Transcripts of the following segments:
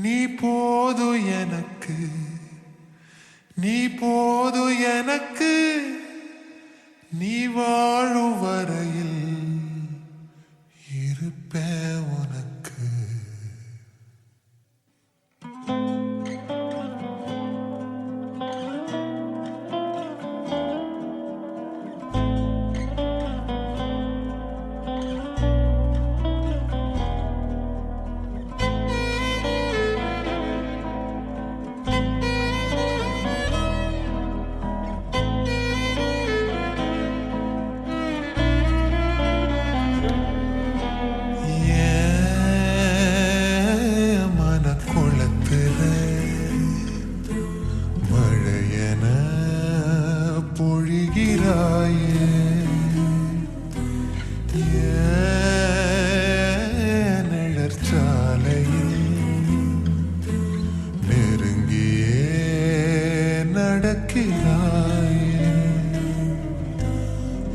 நீ போது எனக்கு, நீ போது எனக்கு, நீ வாழும் வரையில் இருப்பேன் உனக்கு.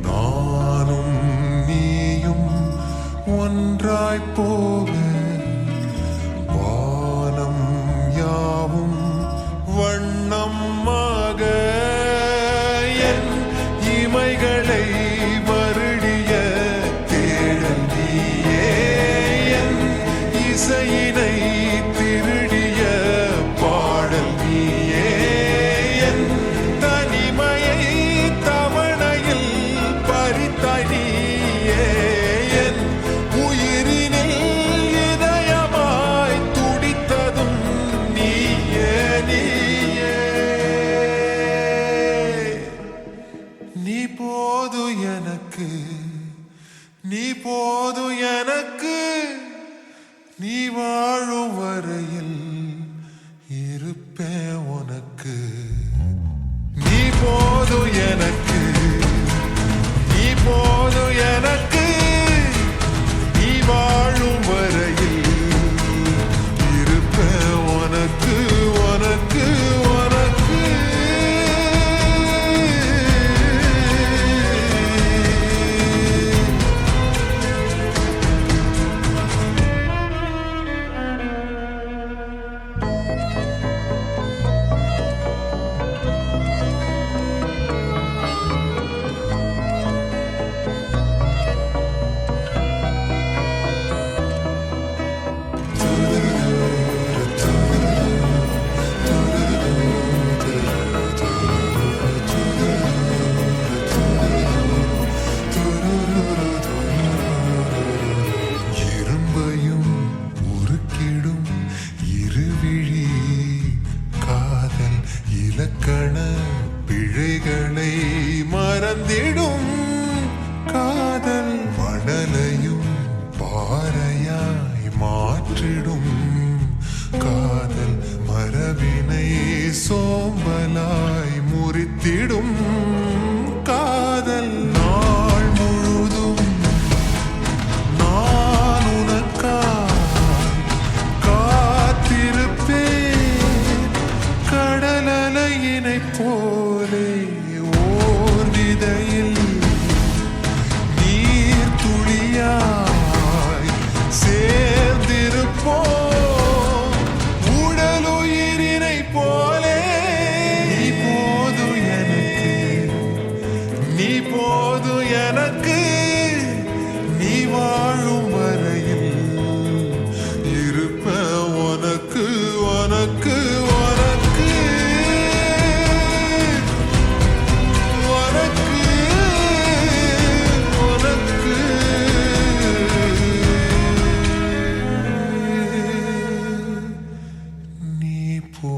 நானும் நீயும் ஒன்றாய் போக வானம் யாவும் வண்ணமாக என் இமைகளை வருடிய தேடல் நீயே, என் இசையினை திருடிய பாடல் நீயே, என் தனிமையை தவணையில் பறித்தாய் நீயே, என் உயிரினில் இதயமாய் துடித்ததும் நீயே நீயே. நீ போது எனக்கு, நீ போது எனக்கு, நீ வாழும் வரையில் இருப்பேன் உனக்கு. நீ போது எனக்கு, நீ போது எனக்கு, நீ வாழும் வரையில் இருப்பேன் உனக்கு உனக்கு உனக்கு. இலக்கண பிழைகளை மறந்திடும் காதல் மணலையும் பாறையாய் மாற்றிடும் காதல் மரபினை சோம்பலாய் முறித்திடும் காதல். நாள் முழுதும் நான் உனக்காய் காத்திருப்பேன், கடலலையினை போலே ஓர் விதையில் நீர் துளியாய் சேர்ந்திருப்போம், உடலுயிரினை போலே. நீ போது எனக்கு, நீ போது எனக்கு, நீ வாழும் வரையில் இருப்பேன் உனக்கு உனக்கு உனக்கு உனக்கு உனக்கு. நீ போ